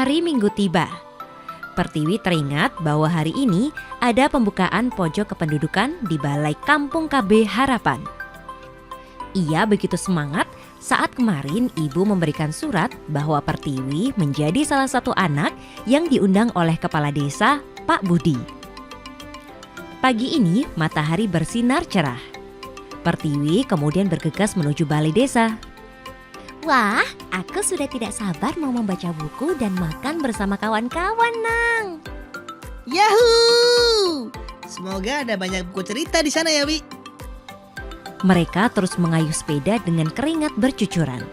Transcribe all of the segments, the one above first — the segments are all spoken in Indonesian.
Hari Minggu tiba. Pertiwi teringat bahwa hari ini ada pembukaan pojok kependudukan di Balai Kampung KB Harapan. Ia begitu semangat saat kemarin ibu memberikan surat bahwa Pertiwi menjadi salah satu anak yang diundang oleh Kepala Desa, Pak Budi. Pagi ini matahari bersinar cerah. Pertiwi kemudian bergegas menuju balai desa. Wah, aku sudah tidak sabar mau membaca buku dan makan bersama kawan-kawan, Nang. Yahoo! Semoga ada banyak buku cerita di sana ya, Wi. Mereka terus mengayuh sepeda dengan keringat bercucuran.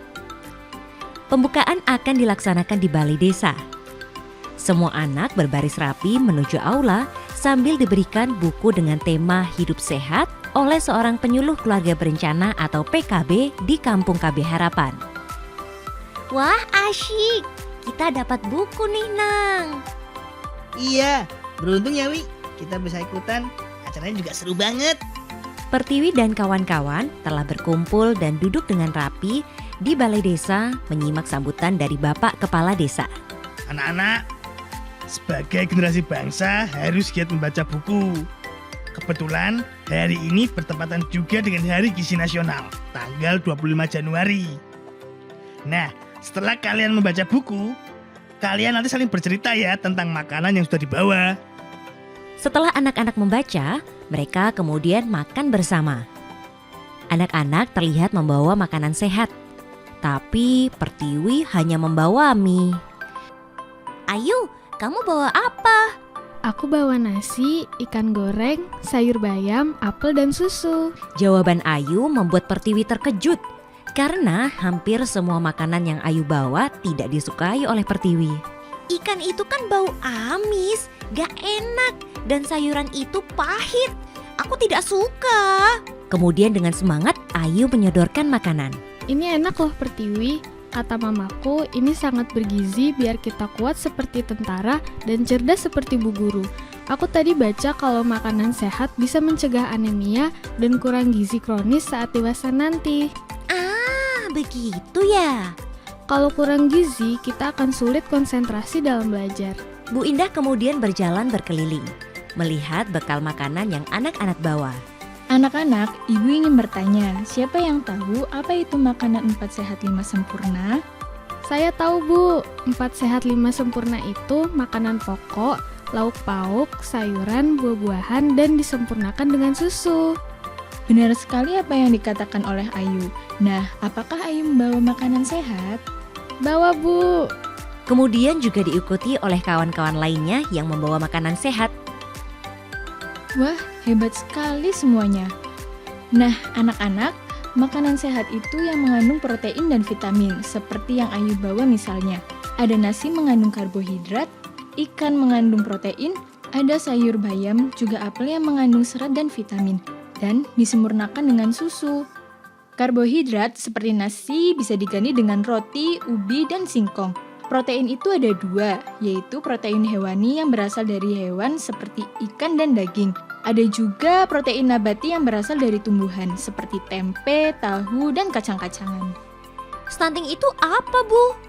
Pembukaan akan dilaksanakan di balai desa. Semua anak berbaris rapi menuju aula sambil diberikan buku dengan tema hidup sehat oleh seorang penyuluh keluarga berencana atau PKB di Kampung KB Harapan. Wah, asyik. Kita dapat buku nih, Nang. Iya, beruntung ya, Wi. Kita bisa ikutan. Acaranya juga seru banget. Pertiwi dan kawan-kawan telah berkumpul dan duduk dengan rapi di balai desa menyimak sambutan dari Bapak Kepala Desa. Anak-anak, sebagai generasi bangsa harus giat membaca buku. Kebetulan hari ini bertepatan juga dengan Hari Gizi Nasional, tanggal 25 Januari. Nah, setelah kalian membaca buku, kalian nanti saling bercerita ya tentang makanan yang sudah dibawa. Setelah anak-anak membaca, mereka kemudian makan bersama. Anak-anak terlihat membawa makanan sehat, tapi Pertiwi hanya membawa mie. Ayu, kamu bawa apa? Aku bawa nasi, ikan goreng, sayur bayam, apel, dan susu. Jawaban Ayu membuat Pertiwi terkejut karena hampir semua makanan yang Ayu bawa tidak disukai oleh Pertiwi. Ikan itu kan bau amis, gak enak, dan sayuran itu pahit. Aku tidak suka. Kemudian dengan semangat Ayu menyodorkan makanan. Ini enak loh Pertiwi. Kata mamaku, ini sangat bergizi biar kita kuat seperti tentara dan cerdas seperti bu guru. Aku tadi baca kalau makanan sehat bisa mencegah anemia dan kurang gizi kronis saat dewasa nanti. Ah, begitu ya. Kalau kurang gizi, kita akan sulit konsentrasi dalam belajar. Bu Indah kemudian berjalan berkeliling, melihat bekal makanan yang anak-anak bawa. Anak-anak, ibu ingin bertanya, siapa yang tahu apa itu makanan 4 sehat 5 sempurna? Saya tahu Bu, 4 sehat 5 sempurna itu makanan pokok, lauk pauk, sayuran, buah-buahan, dan disempurnakan dengan susu. Benar sekali apa yang dikatakan oleh Ayu. Nah, apakah Ayu membawa makanan sehat? Bawa Bu. Kemudian juga diikuti oleh kawan-kawan lainnya yang membawa makanan sehat. Wah, hebat sekali semuanya. Nah, anak-anak, makanan sehat itu yang mengandung protein dan vitamin, seperti yang Ayu bawa misalnya. Ada nasi mengandung karbohidrat, ikan mengandung protein, ada sayur bayam, juga apel yang mengandung serat dan vitamin, dan disempurnakan dengan susu. Karbohidrat seperti nasi bisa diganti dengan roti, ubi, dan singkong. Protein itu ada 2, yaitu protein hewani yang berasal dari hewan seperti ikan dan daging. Ada juga protein nabati yang berasal dari tumbuhan seperti tempe, tahu, dan kacang-kacangan. Stunting itu apa, Bu?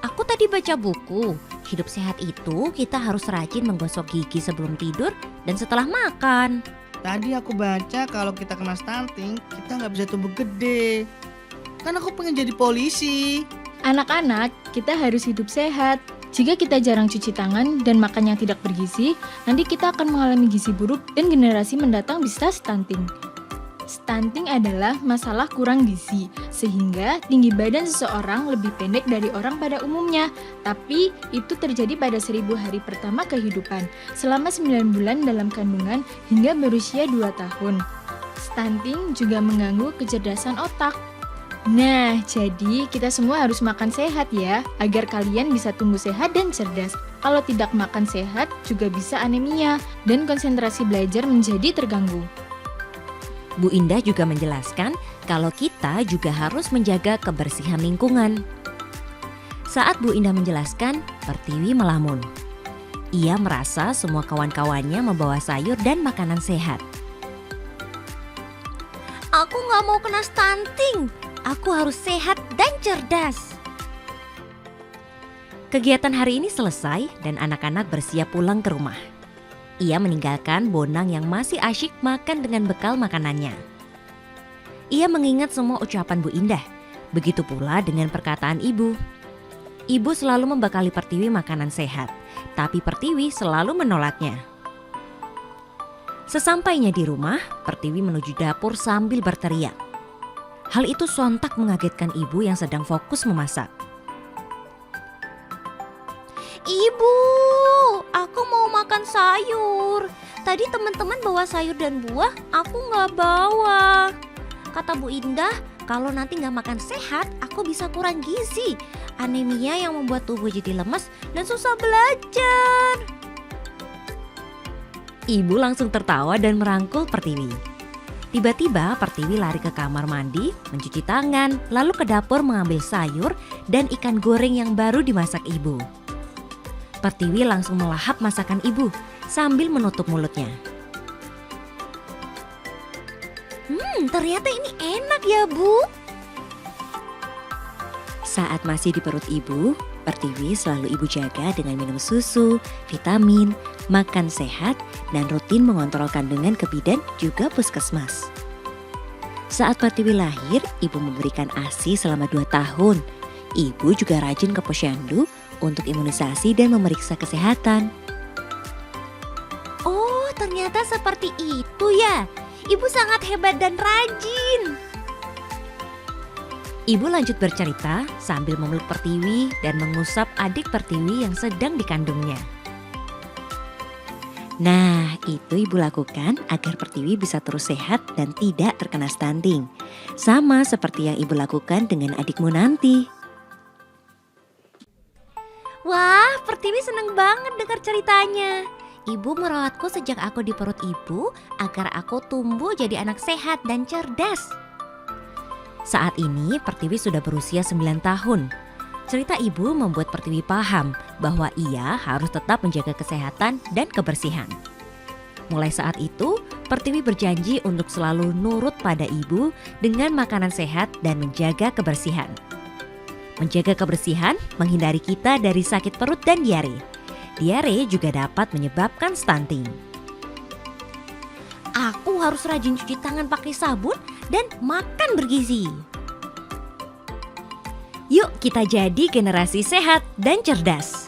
Aku tadi baca buku. Hidup sehat itu kita harus rajin menggosok gigi sebelum tidur dan setelah makan. Tadi aku baca kalau kita kena stunting, kita nggak bisa tumbuh gede. Kan aku pengen jadi polisi. Anak-anak, kita harus hidup sehat. Jika kita jarang cuci tangan dan makan yang tidak bergizi, nanti kita akan mengalami gizi buruk dan generasi mendatang bisa stunting. Stunting adalah masalah kurang gizi, sehingga tinggi badan seseorang lebih pendek dari orang pada umumnya. Tapi itu terjadi pada 1000 hari pertama kehidupan, selama 9 bulan dalam kandungan hingga berusia 2 tahun. Stunting juga mengganggu kecerdasan otak. Nah, jadi kita semua harus makan sehat ya, agar kalian bisa tumbuh sehat dan cerdas. Kalau tidak makan sehat, juga bisa anemia, dan konsentrasi belajar menjadi terganggu. Bu Indah juga menjelaskan kalau kita juga harus menjaga kebersihan lingkungan. Saat Bu Indah menjelaskan, Pertiwi melamun. Ia merasa semua kawan-kawannya membawa sayur dan makanan sehat. Aku gak mau kena stunting. Aku harus sehat dan cerdas. Kegiatan hari ini selesai dan anak-anak bersiap pulang ke rumah. Ia meninggalkan Bonang yang masih asyik makan dengan bekal makanannya. Ia mengingat semua ucapan Bu Indah, begitu pula dengan perkataan ibu. Ibu selalu membekali Pertiwi makanan sehat, tapi Pertiwi selalu menolaknya. Sesampainya di rumah, Pertiwi menuju dapur sambil berteriak. Hal itu sontak mengagetkan ibu yang sedang fokus memasak. Ibu, aku mau makan sayur. Tadi teman-teman bawa sayur dan buah, aku nggak bawa. Kata Bu Indah, kalau nanti nggak makan sehat, aku bisa kurang gizi. Anemia yang membuat tubuh jadi lemas dan susah belajar. Ibu langsung tertawa dan merangkul Pertiwi. Tiba-tiba Pertiwi lari ke kamar mandi, mencuci tangan, lalu ke dapur mengambil sayur dan ikan goreng yang baru dimasak ibu. Pertiwi langsung melahap masakan ibu sambil menutup mulutnya. Ternyata ini enak ya, Bu. Saat masih di perut ibu, Pertiwi selalu ibu jaga dengan minum susu, vitamin, makan sehat, dan rutin mengontrol kandungan ke bidan juga puskesmas. Saat Pertiwi lahir, ibu memberikan ASI selama 2 tahun. Ibu juga rajin ke posyandu untuk imunisasi dan memeriksa kesehatan. Oh, ternyata seperti itu ya. Ibu sangat hebat dan rajin. Ibu lanjut bercerita sambil memeluk Pertiwi dan mengusap adik Pertiwi yang sedang dikandungnya. Nah, itu ibu lakukan agar Pertiwi bisa terus sehat dan tidak terkena stunting. Sama seperti yang ibu lakukan dengan adikmu nanti. Wah, Pertiwi seneng banget dengar ceritanya. Ibu merawatku sejak aku di perut ibu agar aku tumbuh jadi anak sehat dan cerdas. Saat ini Pertiwi sudah berusia 9 tahun. Cerita ibu membuat Pertiwi paham bahwa ia harus tetap menjaga kesehatan dan kebersihan. Mulai saat itu, Pertiwi berjanji untuk selalu nurut pada ibu dengan makanan sehat dan menjaga kebersihan. Menjaga kebersihan menghindari kita dari sakit perut dan diare. Diare juga dapat menyebabkan stunting. Aku harus rajin cuci tangan pakai sabun dan makan bergizi. Yuk kita jadi generasi sehat dan cerdas.